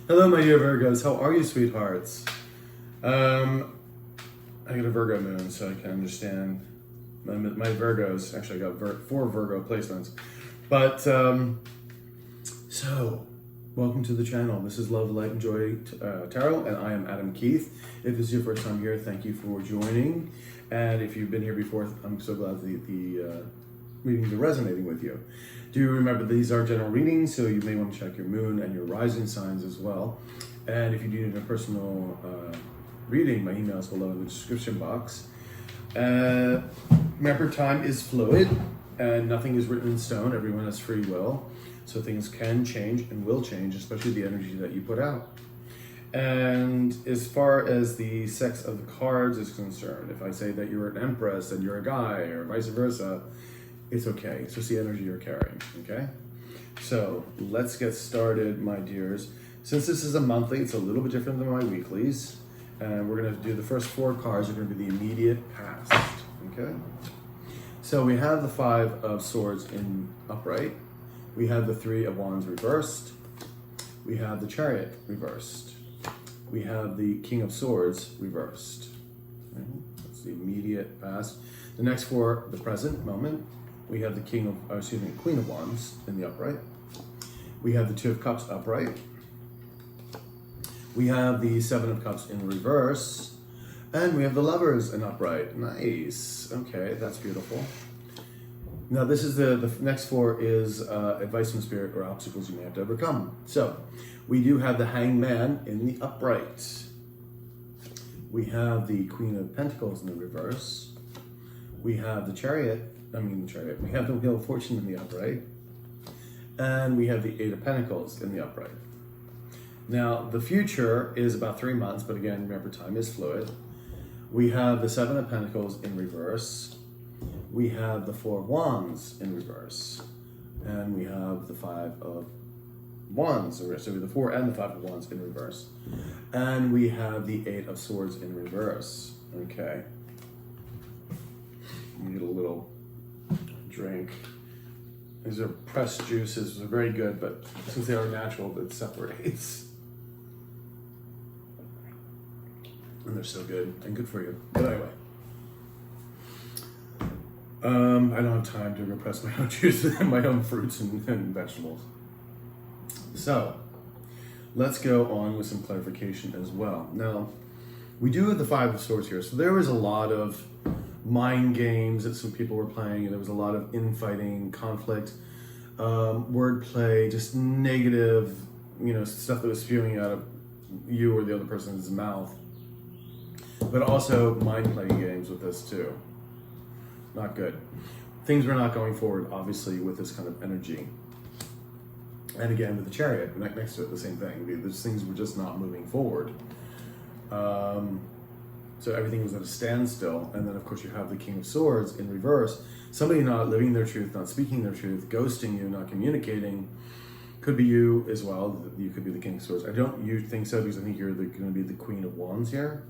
Hello, my dear Virgos. How are you, sweethearts? I got a Virgo moon, so I can understand my Virgos. Actually, I got 4 Virgo placements. But, so, welcome to the channel. This is Love, Light, and Joy Tarot, and I am Adam Keith. If this is your first time here, thank you for joining. And if you've been here before, I'm so glad the readings are resonating with you. Do remember these are general readings, so you may want to check your moon and your rising signs as well. And if you do need a personal reading, my email is below in the description box. Remember, time is fluid and nothing is written in stone. Everyone has free will, so things can change and will change, especially the energy that you put out. And as far as the sex of the cards is concerned, if I say that you're an empress and you're a guy or vice versa, it's okay. It's just the energy you're carrying, okay? So let's get started, my dears. Since this is a monthly, it's a little bit different than my weeklies. And we're gonna do the first 4 cards are gonna be the immediate past, okay? So we have the 5 of Swords in upright. We have the 3 of Wands reversed. We have the Chariot reversed. We have the King of Swords reversed. Okay? That's the immediate past. The next 4, the present moment. We have the Queen of Wands in the upright. We have the 2 of Cups upright. We have the 7 of Cups in reverse. And we have the Lovers in upright. Nice. Okay, that's beautiful. Now this is the next 4 is advice from Spirit or obstacles you may have to overcome. So we do have the Hanged Man in the upright. We have the Queen of Pentacles in the reverse. We have the Chariot. We have the Wheel of Fortune in the upright. And we have the 8 of Pentacles in the upright. Now, the future is about 3 months, but again, remember, time is fluid. We have the 7 of Pentacles in reverse. We have the 4 of Wands in reverse. And we have the 5 of Wands, so we have the 4 and the 5 of Wands in reverse. And we have the 8 of Swords in reverse. Okay. Let me get a little drink. These are pressed juices. They're very good, but since they are natural, it separates. And they're so good and good for you. But anyway, I don't have time to go press my own juices and my own fruits and vegetables. So let's go on with some clarification as well. Now, we do have the 5 of Swords here. So there was a lot of mind games that some people were playing, and there was a lot of infighting, conflict, wordplay, just negative, stuff that was spewing out of you or the other person's mouth. But also mind playing games with this too. Not good. Things were not going forward, obviously, with this kind of energy. And again, with the Chariot next to it, the same thing. These things were just not moving forward. So everything was at a standstill. And then, of course, you have the King of Swords in reverse. Somebody not living their truth, not speaking their truth, ghosting you, not communicating. Could be you as well. You could be the King of Swords. I don't think so, because I think you're going to be the Queen of Wands here.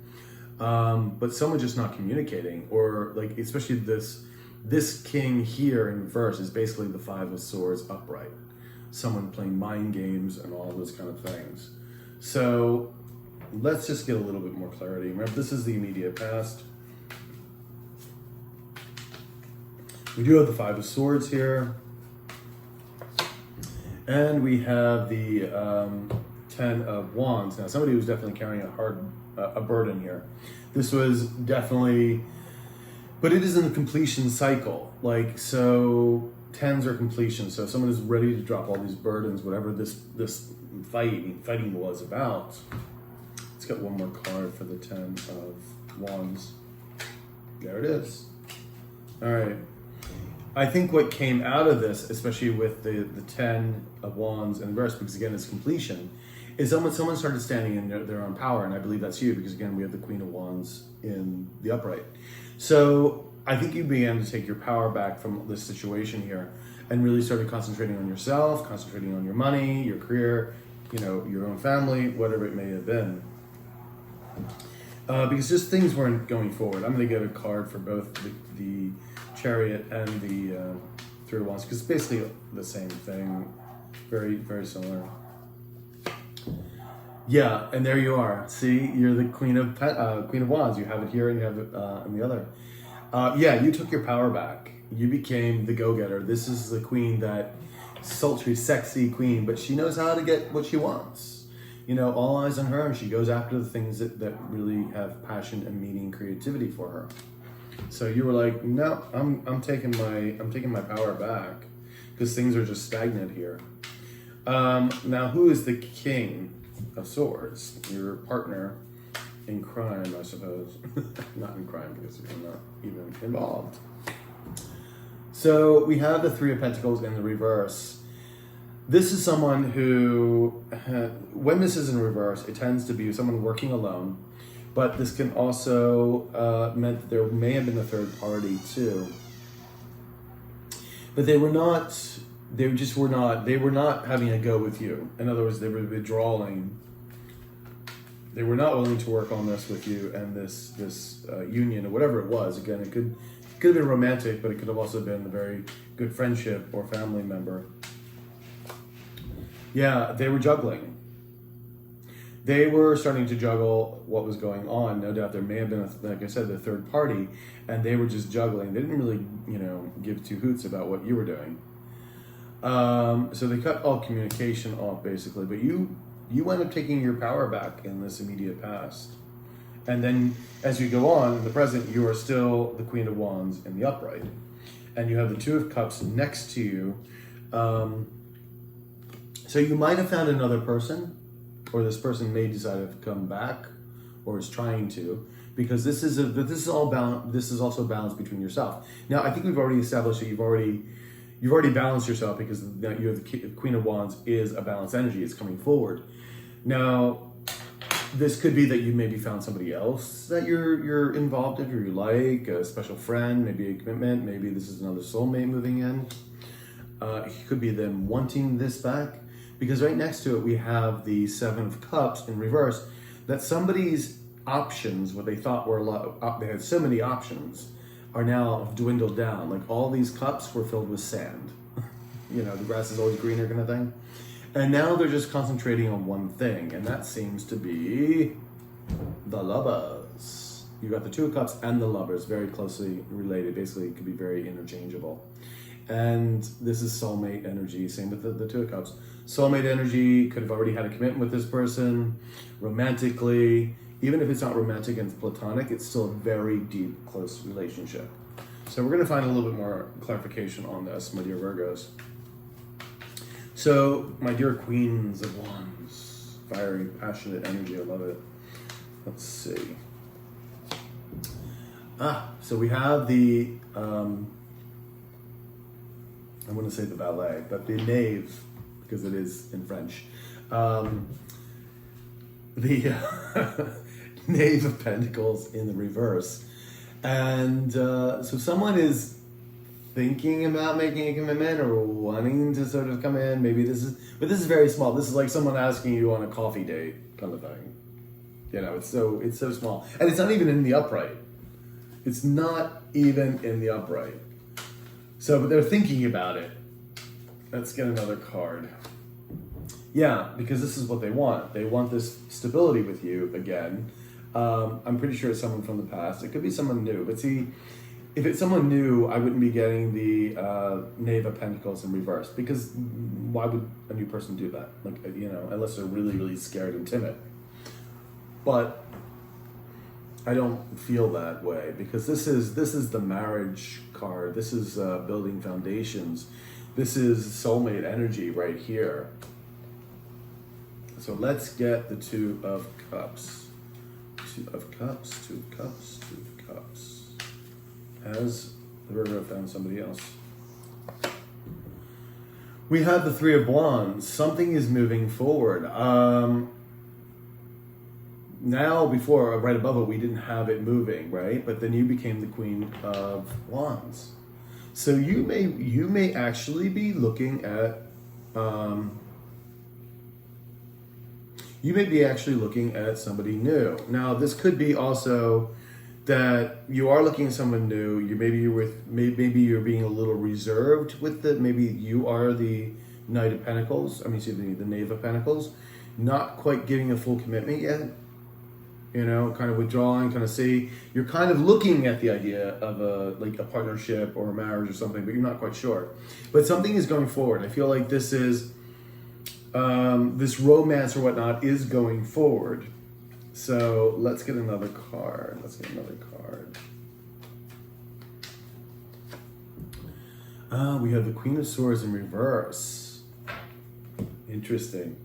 But someone just not communicating, or like, especially this king here in reverse is basically the 5 of Swords upright. Someone playing mind games and all those kind of things. So let's just get a little bit more clarity. Remember, this is the immediate past. We do have the 5 of Swords here. And we have the 10 of Wands. Now, somebody was definitely carrying a burden here. This was definitely, but it is in the completion cycle. Like, so 10s are completion. So if someone is ready to drop all these burdens, whatever this fighting was about. Let's get one more card for the 10 of Wands. There it is. All right. I think what came out of this, especially with the 10 of Wands in reverse, because again, it's completion, is someone started standing in their own power, and I believe that's you, because again, we have the Queen of Wands in the upright. So I think you began to take your power back from this situation here, and really started concentrating on yourself, concentrating on your money, your career, your own family, whatever it may have been. Because just things weren't going forward. I'm going to get a card for both the Chariot and the 3 of Wands, because it's basically the same thing, very, very similar. Yeah, and there you are. See, you're the Queen of Wands. You have it here, and you have it in the other. Yeah, you took your power back. You became the go-getter. This is the queen, that sultry, sexy queen, but she knows how to get what she wants. You know, all eyes on her, and she goes after the things that really have passion and meaning, creativity for her. So you were like, no, I'm taking my power back because things are just stagnant here. Now, who is the King of Swords? Your partner in crime, I suppose. Not in crime because you're not even involved. So we have the Three of Pentacles in the reverse. This is someone who, when this is in reverse, it tends to be someone working alone, but this can also meant that there may have been a third party too. But they were not having a go with you. In other words, they were withdrawing. They were not willing to work on this with you and this union or whatever it was. Again, it could have been romantic, but it could have also been a very good friendship or family member. Yeah, they were juggling. They were starting to juggle what was going on. No doubt there may have been, like I said, the third party, and they were just juggling. They didn't really, give two hoots about what you were doing. So they cut all communication off, basically. But you end up taking your power back in this immediate past. And then as you go on in the present, you are still the Queen of Wands in the upright. And you have the Two of Cups next to you. So you might have found another person, or this person may decide to come back, or is trying to, because this is also balance between yourself. Now, I think we've already established that you've already balanced yourself, because you have the Queen of Wands is a balanced energy. It's coming forward. Now, this could be that you maybe found somebody else that you're involved in, or you like, a special friend, maybe a commitment, maybe this is another soulmate moving in. It could be them wanting this back, because right next to it we have the Seven of Cups in reverse, that somebody's options, what they thought were a lot, they had so many options, are now dwindled down. Like all these cups were filled with sand. The grass is always greener kind of thing. And now they're just concentrating on one thing, and that seems to be the Lovers. You got the Two of Cups and the Lovers, very closely related. Basically, it could be very interchangeable. And this is soulmate energy, same with the Two of Cups. Soulmate energy, could have already had a commitment with this person, romantically. Even if it's not romantic and it's platonic, it's still a very deep, close relationship. So we're going to find a little bit more clarification on this, my dear Virgos. So, my dear Queens of Wands, fiery, passionate energy, I love it. Let's see. So we have the, I wouldn't say the valet, but the knave, because it is in French. The Knave of Pentacles in the reverse. And so someone is thinking about making a commitment or wanting to sort of come in. Maybe this is very small. This is like someone asking you on a coffee date kind of thing. It's so small. And it's not even in the upright. It's not even in the upright. So, but they're thinking about it. Let's get another card. Yeah, because this is what they want. They want this stability with you again. I'm pretty sure it's someone from the past. It could be someone new. But see, if it's someone new, I wouldn't be getting the Knave of Pentacles in reverse. Because why would a new person do that? Unless they're really, really scared and timid. But I don't feel that way, because this is the marriage card. This is building foundations. This is soulmate energy right here. So let's get the Two of Cups. Two of Cups, Two of Cups, Two of Cups. Has the Virgo found somebody else? We have the Three of Wands. Something is moving forward. Now, before, right above it, we didn't have it moving, right? But then you became the Queen of Wands. So you may actually be looking at somebody new. Now, this could be also that you are looking at someone new. Maybe you're being a little reserved with it. Maybe you are the Knight of Pentacles. The Knave of Pentacles. not quite getting a full commitment yet. You know, kind of withdrawing, kind of see, you're kind of looking at the idea of a partnership or a marriage or something, but you're not quite sure. But something is going forward. I feel like this is, this romance or whatnot is going forward. So let's get another card. We have the Queen of Swords in reverse. Interesting.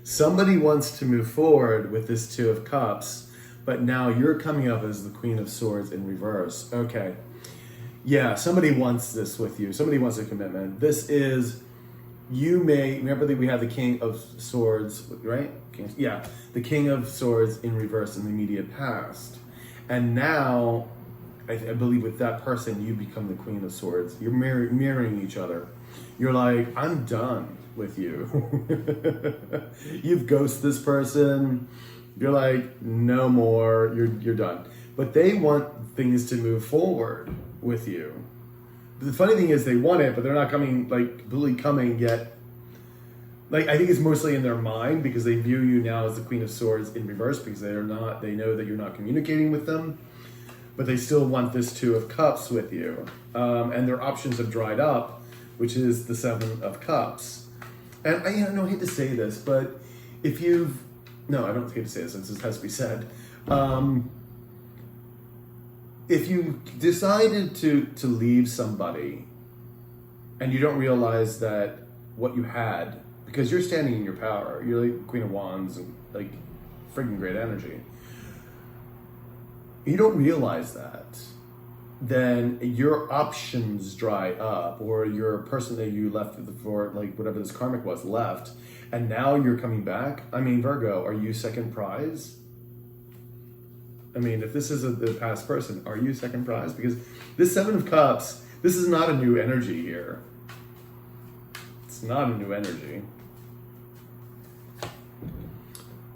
Somebody wants to move forward with this Two of Cups, but now you're coming up as the Queen of Swords in reverse. Okay. Yeah, somebody wants this with you. Somebody wants a commitment. This is, you may, remember that we had the King of Swords, right? The King of Swords in reverse in the immediate past. And now, I believe with that person, you become the Queen of Swords. You're mirroring each other. You're like, I'm done with you. You've ghosted this person. You're like, no more. You're done. But they want things to move forward with you. The funny thing is, they want it, but they're not coming, like, completely coming yet. Like, I think it's mostly in their mind because they view you now as the Queen of Swords in reverse because they know that you're not communicating with them, but they still want this Two of Cups with you. And their options have dried up, which is the Seven of Cups. And I hate to say this, but I don't hate to say this, since this has to be said. If you decided to leave somebody and you don't realize that what you had, because you're standing in your power, you're like Queen of Wands and like freaking great energy. You don't realize that, then your options dry up, or your person that you left for, like whatever this karmic was, left, and now you're coming back. I mean, Virgo, are you second prize? I mean, if this is the past person, are you second prize? Because this Seven of Cups, this is not a new energy here. It's not a new energy.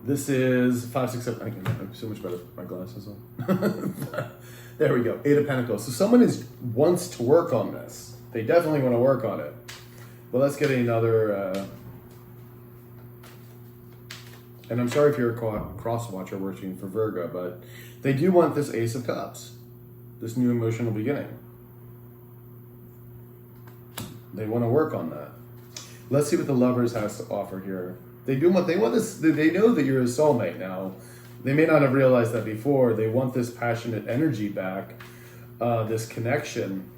This is 5, 6, 7. I can so much better with my glasses on. There we go. 8 of Pentacles. So someone wants to work on this. They definitely want to work on it. Well, let's get another. And I'm sorry if you're a cross-watcher working for Virgo, but they do want this Ace of Cups, this new emotional beginning. They want to work on that. Let's see what the Lovers has to offer here. They want this. They know that you're a soulmate now. They may not have realized that before. They want this passionate energy back, this connection.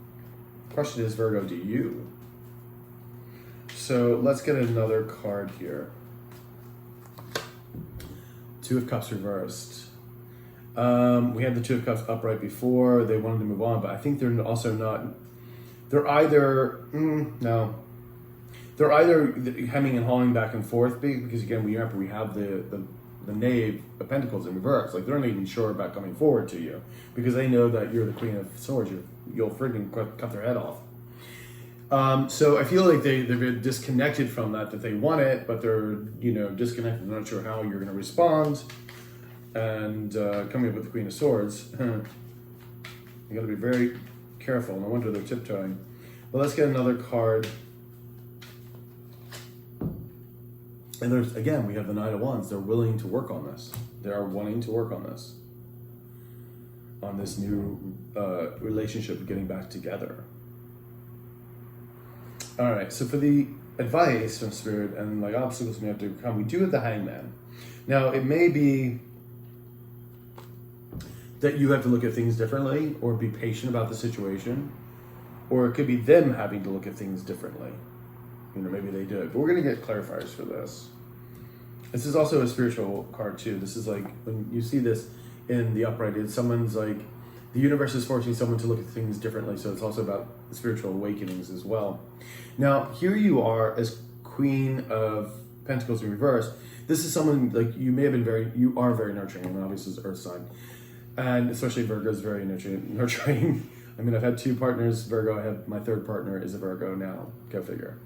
Question is, Virgo, do you? So let's get another card here. Two of Cups reversed. We had the Two of Cups upright before. They wanted to move on, but I think they're also not. They're either no. They're either hemming and hawing back and forth because again, we have the Knave of Pentacles in reverse. Like they're not even sure about coming forward to you because they know that you're the Queen of Swords. You'll freaking cut their head off. So I feel like they're disconnected from that they want it, but they're disconnected. They're not sure how you're going to respond. And coming up with the Queen of Swords, you got to be very careful. No wonder they're tiptoeing. But let's get another card. And we have the Knight of Wands. They're willing to work on this. They are wanting to work on this. On this new relationship, getting back together. All right, so for the advice from Spirit and like obstacles we have to overcome, we do have the Hangman. Now, it may be that you have to look at things differently or be patient about the situation, or it could be them having to look at things differently. Maybe they do it. But we're going to get clarifiers for this. This is also a spiritual card, too. This is like, when you see this in the upright, it's someone's like, the universe is forcing someone to look at things differently. So it's also about spiritual awakenings as well. Now, here you are as Queen of Pentacles in reverse. This is someone, like, you are very nurturing, and obviously it's Earth sign. And especially Virgo is very nurturing. I mean, I've had 2 partners, Virgo. My third partner is a Virgo now. Go figure.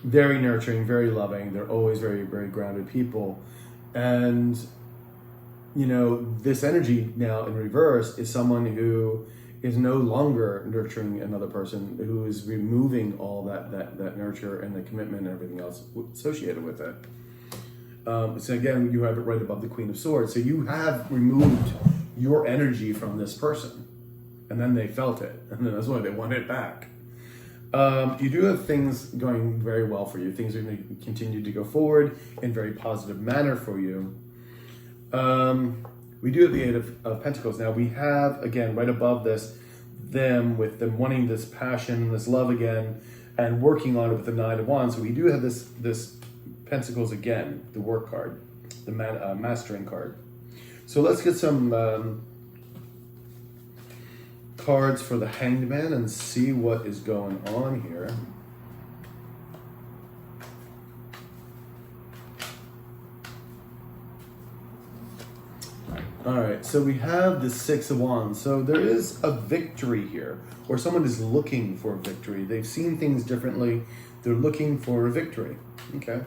Very nurturing, very loving. They're always very, very grounded people. And, this energy now in reverse is someone who is no longer nurturing another person, who is removing all that nurture and the commitment and everything else associated with it. So again, you have it right above the Queen of Swords. So you have removed your energy from this person, and then they felt it, and then that's why they want it back. You do have things going very well for you. Things are going to continue to go forward in a very positive manner for you. We do have the Eight of Pentacles. Now we have, again, right above this, with them wanting this passion, this love again, and working on it with the Nine of Wands. So we do have this Pentacles again, the work card, the mastering card. So let's get some cards for the Hanged Man and see what is going on here. All right, so we have the Six of Wands. So there is a victory here, or someone is looking for a victory. They've seen things differently. They're looking for a victory. Okay.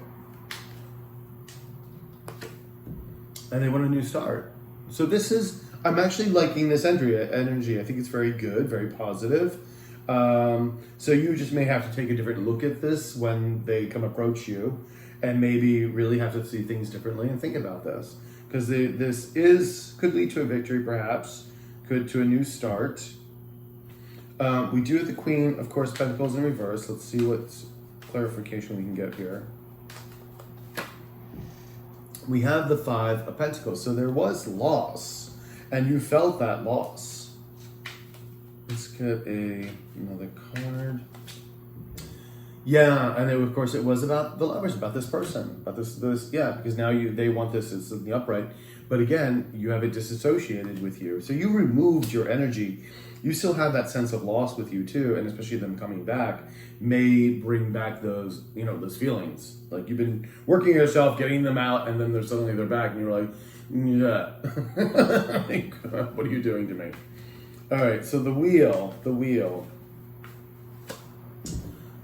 And they want a new start. So this is, I'm actually liking this energy. I think it's very good, very positive. So you just may have to take a different look at this when they come approach you, and maybe really have to see things differently and think about this. Because this could lead to a victory, perhaps, could to a new start. We do have the Queen, of course, Pentacles in reverse. Let's see what clarification we can get here. We have the Five of Pentacles. So there was loss, and you felt that loss. Let's get another card. Yeah, and of course it was about the Lovers, about this person, about this. Yeah, because now they want this as the upright, but again, you have it disassociated with you. So you removed your energy. You still have that sense of loss with you too, and especially them coming back may bring back those, those feelings. Like you've been working yourself, getting them out, and then suddenly they're back, and you're like, yeah, what are you doing to me? All right, so the wheel.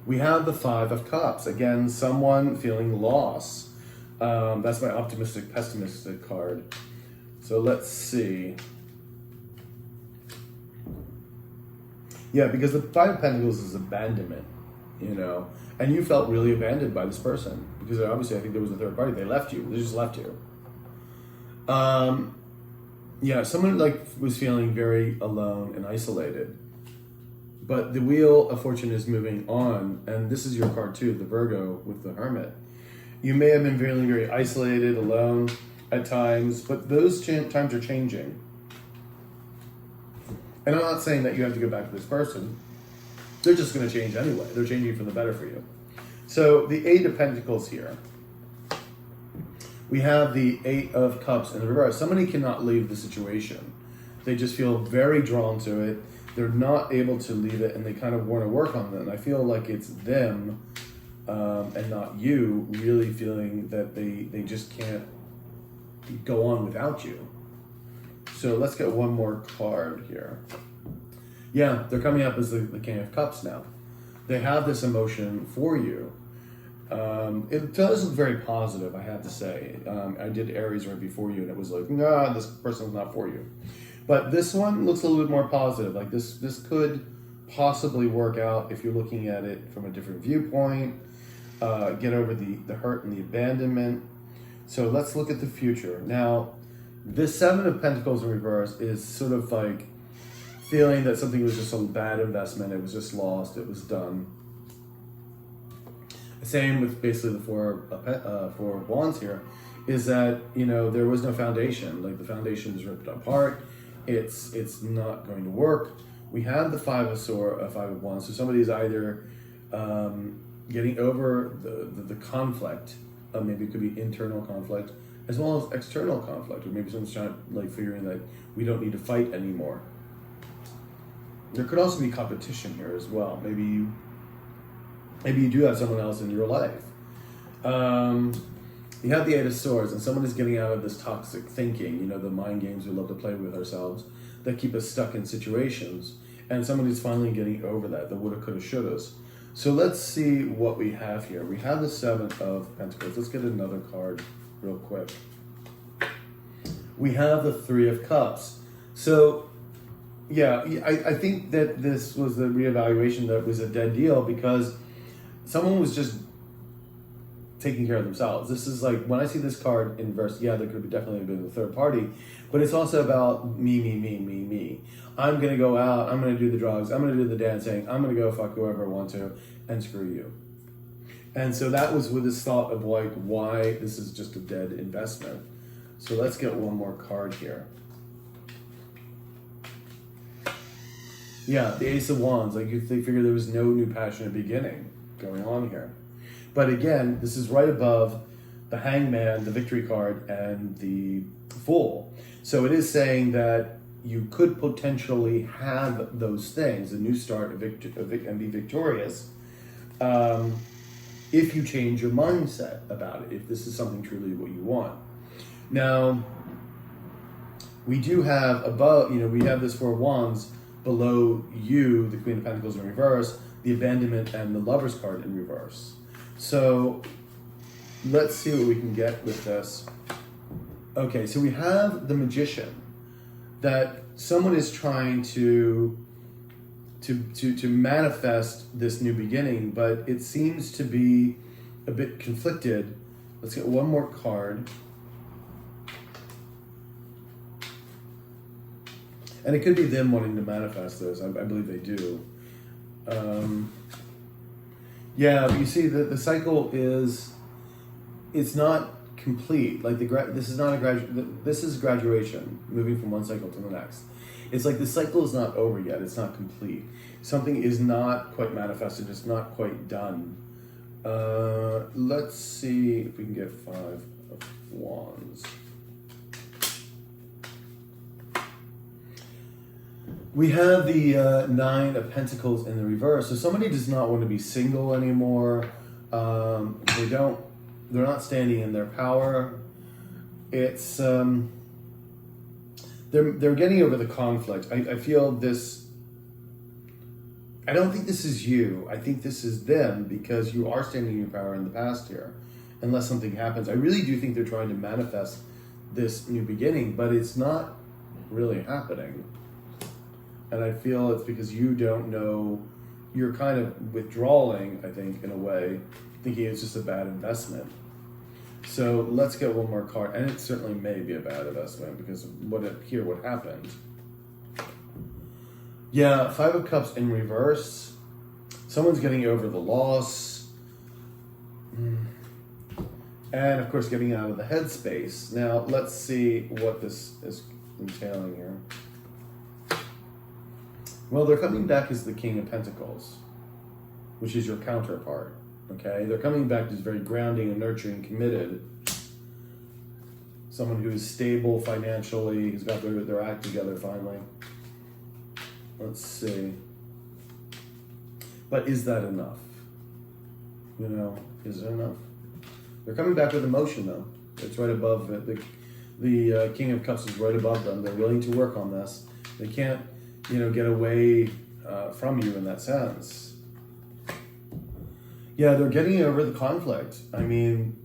We have the Five of Cups. Again, someone feeling loss. That's my optimistic, pessimistic card. So let's see. Yeah, because the Five of Pentacles is abandonment, and you felt really abandoned by this person because obviously I think there was a third party. They left you. They just left you. Yeah, someone was feeling very alone and isolated. But the Wheel of Fortune is moving on, and this is your card too, the Virgo with the Hermit. You may have been feeling very isolated, alone at times, but those times are changing. And I'm not saying that you have to go back to this person. They're just going to change anyway. They're changing for the better for you. So the Eight of Pentacles here. We have the Eight of Cups in the reverse. Somebody cannot leave the situation. They just feel very drawn to it. They're not able to leave it, and they kind of want to work on it. And I feel like it's them and not you really feeling that they just can't go on without you. So let's get one more card here. Yeah, they're coming up as the King of Cups now. They have this emotion for you. It does look very positive, I have to say. I did Aries right before you, and it was like, nah, this person's not for you. But this one looks a little bit more positive. Like this could possibly work out if you're looking at it from a different viewpoint. Get over the hurt and the abandonment. So let's look at the future. Now, this Seven of Pentacles in reverse is sort of like feeling that something was just a bad investment. It was just lost. It was done. Same with basically the Four of Wands here, is that there was no foundation. Like the foundation is ripped apart. It's not going to work. We have the Five of Wands. So somebody's either getting over the conflict. Maybe it could be internal conflict as well as external conflict, or maybe someone's trying figuring that we don't need to fight anymore. There could also be competition here as well. Maybe you do have someone else in your life. You have the Eight of Swords, and someone is getting out of this toxic thinking, the mind games we love to play with ourselves that keep us stuck in situations. And someone is finally getting over that, the woulda, coulda, shouldas. So let's see what we have here. We have the Seven of Pentacles. Let's get another card real quick. We have the Three of Cups. So, Yeah, I think that this was a reevaluation that was a dead deal because someone was just taking care of themselves. This is like, when I see this card in reverse, yeah, there could have definitely been a third party, but it's also about me. I'm going to go out, I'm going to do the drugs, I'm going to do the dancing, I'm going to go fuck whoever I want to, and screw you. And so that was with this thought of like, why this is just a dead investment. So let's get one more card here. Yeah, the Ace of Wands, like they figure there was no new passionate beginning going on here. But again, this is right above the Hangman, the Victory card, and the Fool. So it is saying that you could potentially have those things, a new start, and be victorious, if you change your mindset about it, if this is something truly what you want. Now, we do have above, we have this Four of Wands below you, the Queen of Pentacles in reverse, the Abandonment, and the Lover's card in reverse. So let's see what we can get with this. Okay, so we have the Magician, that someone is trying to manifest this new beginning, but it seems to be a bit conflicted. Let's get one more card. And it could be them wanting to manifest this. I believe they do. Yeah, but you see that the cycle it's not complete. Like this is not this is graduation, moving from one cycle to the next. It's like the cycle is not over yet. It's not complete. Something is not quite manifested. It's not quite done. Let's see if we can get 5 of Wands. We have the 9 of Pentacles in the reverse. So somebody does not want to be single anymore. They're not standing in their power. It's they're getting over the conflict. I feel this. I don't think this is you. I think this is them, because you are standing in your power in the past here, unless something happens. I really do think they're trying to manifest this new beginning, but it's not really happening. And I feel it's because you don't know, you're kind of withdrawing, I think, in a way, thinking it's just a bad investment. So let's get one more card. And it certainly may be a bad investment because what happened. Yeah, 5 of Cups in reverse. Someone's getting over the loss. And of course, getting out of the headspace. Now, let's see what this is entailing here. Well, they're coming back as the King of Pentacles, which is your counterpart, okay? They're coming back as very grounding and nurturing, committed. Someone who is stable financially, who's got their act together finally. Let's see. But is that enough? Is it enough? They're coming back with emotion, though. It's right above it. The King of Cups is right above them. They're willing to work on this. They can't get away from you in that sense. Yeah, they're getting over the conflict. I mean,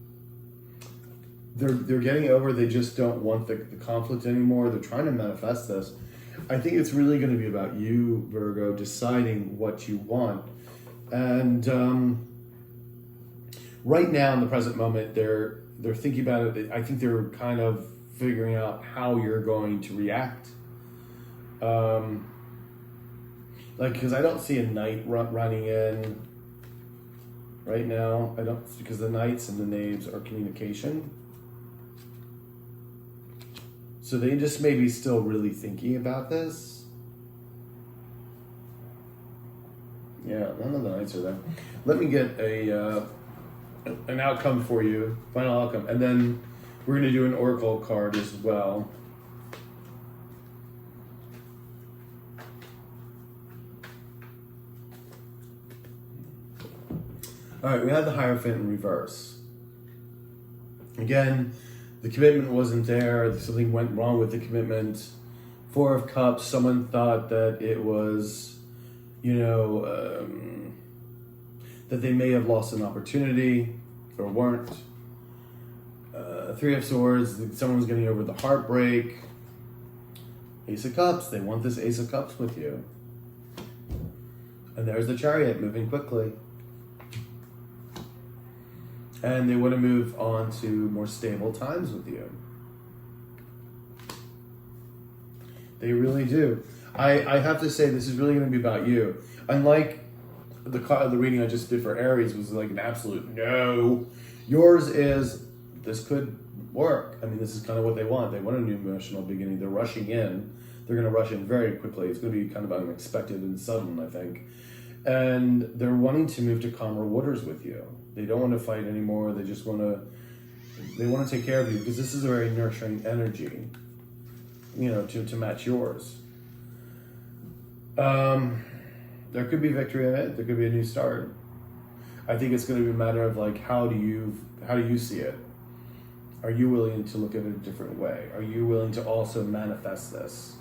they're getting over, they just don't want the conflict anymore. They're trying to manifest this. I think it's really going to be about you, Virgo, deciding what you want. And right now, in the present moment, they're thinking about it. I think they're kind of figuring out how you're going to react. Because I don't see a knight running in right now. Because the knights and the knaves are communication. So they just may be still really thinking about this. Yeah, none of the knights are there. Let me get an outcome for you, final outcome, and then we're going to do an oracle card as well. All right, we had the Hierophant in reverse. Again, the commitment wasn't there. Something went wrong with the commitment. 4 of Cups, someone thought that it was, that they may have lost an opportunity or weren't. 3 of Swords, someone was getting over the heartbreak. Ace of Cups, they want this Ace of Cups with you. And there's the Chariot moving quickly. And they want to move on to more stable times with you. They really do. I have to say, this is really going to be about you. Unlike the reading I just did for Aries was like an absolute no. Yours is, this could work. I mean, this is kind of what they want. They want a new emotional beginning. They're rushing in. They're going to rush in very quickly. It's going to be kind of unexpected and sudden, I think. And they're wanting to move to calmer waters with you. They don't want to fight anymore. They just want to take care of you, because this is a very nurturing energy, you know, to match yours. There could be victory in it. There could be a new start. I think it's going to be a matter of like, how do you see it? Are you willing to look at it a different way? Are you willing to also manifest this?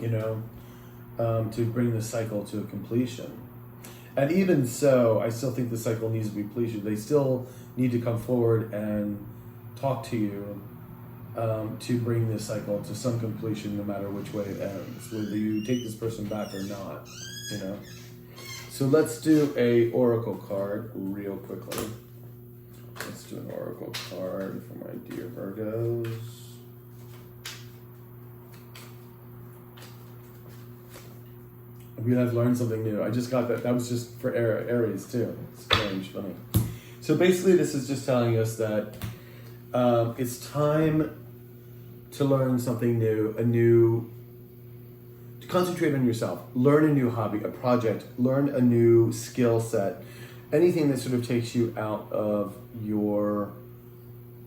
You know, to bring the cycle to a completion. And even so, I still think the cycle needs to be completed. They still need to come forward and talk to you to bring this cycle to some completion, no matter which way it ends, whether you take this person back or not, you know. So let's do a oracle card real quickly. Let's do an oracle card for my dear Virgos. I've learned something new. I just got that. That was just for Aries too. It's strange, funny. So basically, this is just telling us that it's time to learn something new, to concentrate on yourself, learn a new hobby, a project, learn a new skill set, anything that sort of takes you out of your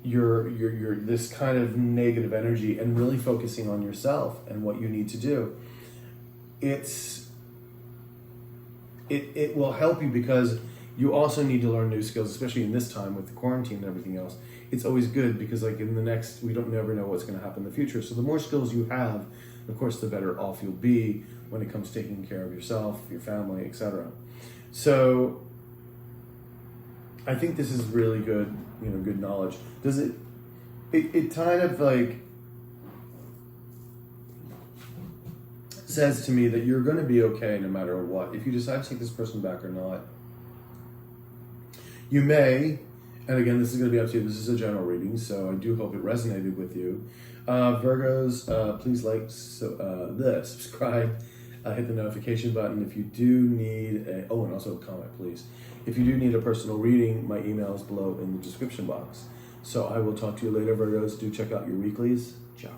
this kind of negative energy and really focusing on yourself and what you need to do. It will help you, because you also need to learn new skills, especially in this time with the quarantine and everything else. It's always good, because like in the next, we don't never know what's going to happen in the future. So the more skills you have, of course, the better off you'll be when it comes to taking care of yourself, your family, etc. So I think this is really good, you know, good knowledge. Does it kind of like says to me that you're going to be okay no matter what. If you decide to take this person back or not, you may, and again, this is going to be up to you. This is a general reading, so I do hope it resonated with you. Virgos, please like, subscribe, hit the notification button. If you do need and also a comment, please. If you do need a personal reading, my email is below in the description box. So I will talk to you later, Virgos. Do check out your weeklies. Ciao.